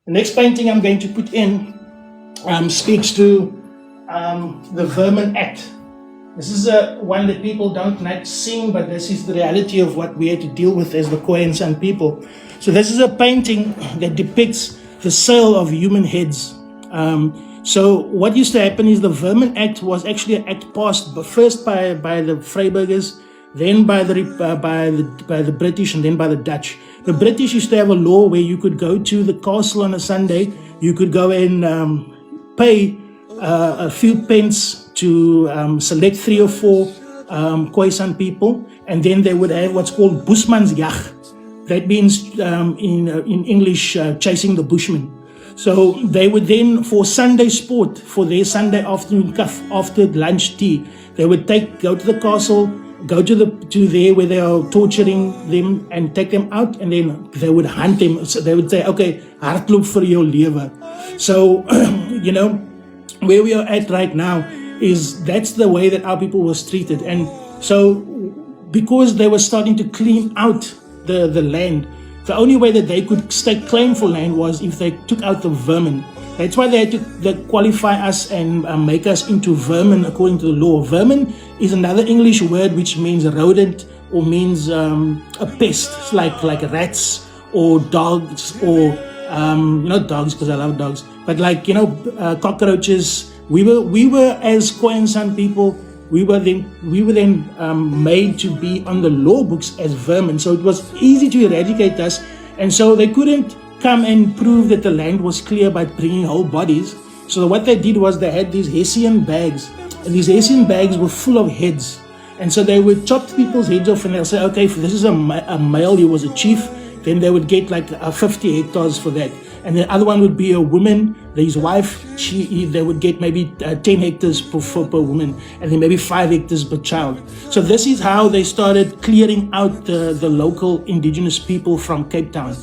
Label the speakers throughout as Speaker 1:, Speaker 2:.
Speaker 1: The next painting I'm going to put in speaks to the Vermin Act. This is one that people don't like seeing, but this is the reality of what we had to deal with as the Khoi and San people. So this is a painting that depicts the sale of human heads. So what used to happen is the Vermin Act was actually an act passed first by the Vryburgers, then by the British, and then by the Dutch. The British used to have a law where you could go to the castle on a Sunday, you could go and pay a few pence to select 3 or 4 Khoisan people, and then they would have what's called Bushmansjag. That means in English, chasing the Bushmen. So they would then, for Sunday sport, for their Sunday afternoon cuff, after lunch tea, they would go to the castle, go to there where they are torturing them and take them out, and then they would hunt them. So they would say, okay, hardloop vir jou lewe. So, where we are at right now is that's the way that our people was treated. And so because they were starting to clean out the land, the only way that they could stake claim for land was if they took out the vermin. That's why they had to qualify us and make us into vermin according to the law. Vermin is another English word which means rodent or means a pest. It's like rats or dogs or not dogs because I love dogs, but cockroaches. We were as Khoi and San people. We were then made to be on the law books as vermin. So it was easy to eradicate us, and so they couldn't come and prove that the land was clear by bringing whole bodies. So what they did was they had these Hessian bags, and these Hessian bags were full of heads. And so they would chop people's heads off, and they'll say, okay, if this is a male, he was a chief, then they would get like 50 hectares for that. And the other one would be a woman, his wife, they would get maybe 10 hectares per woman, and then maybe 5 hectares per child. So this is how they started clearing out the local indigenous people from Cape Town.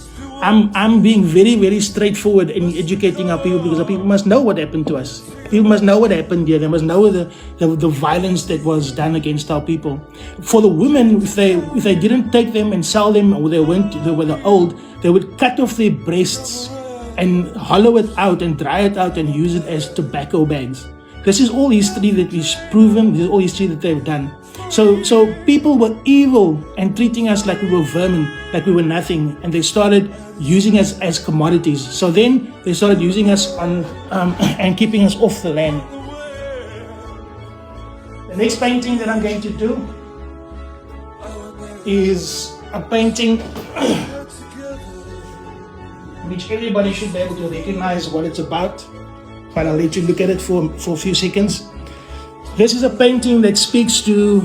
Speaker 1: I'm being very, very straightforward in educating our people, because our people must know what happened to us. People must know what happened here. They must know the violence that was done against our people. For the women, if they didn't take them and sell them, or they were old, they would cut off their breasts and hollow it out and dry it out and use it as tobacco bags. This is all history that is proven. This is all history that they've done. So people were evil and treating us like we were vermin, like we were nothing, and they started using us as commodities. So then they started using us on and keeping us off the land. The next painting that I'm going to do is a painting which everybody should be able to recognize what it's about, but I'll let you look at it for a few seconds. This is a painting that speaks to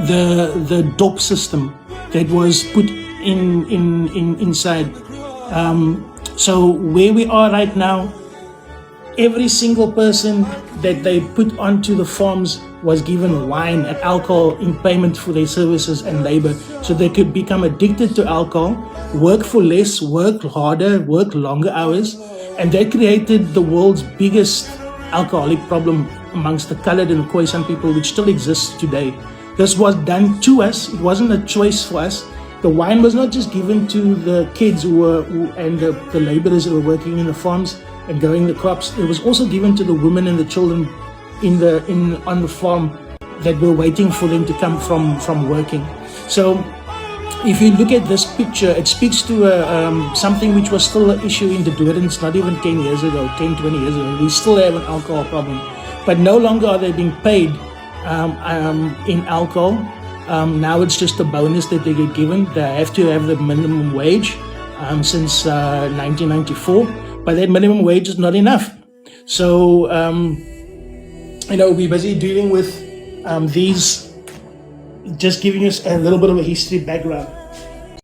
Speaker 1: the DOP system that was put inside. So where we are right now, every single person that they put onto the farms was given wine and alcohol in payment for their services and labor, so they could become addicted to alcohol, work for less, work harder, work longer hours, and that created the world's biggest alcoholic problem amongst the colored and Khoisan people, which still exists today. This was done to us. It wasn't a choice for us. The wine was not just given to the kids and the laborers who were working in the farms and growing the crops. It was also given to the women and the children on the farm that were waiting for them to come from working. So if you look at this picture, it speaks to something which was still an issue in the Durans not even 10 years ago, 10, 20 years ago. We still have an alcohol problem. But no longer are they being paid in alcohol. Now it's just a bonus that they get given. They have to have the minimum wage since 1994. But that minimum wage is not enough. So, we're busy dealing with these, just giving us a little bit of a history background.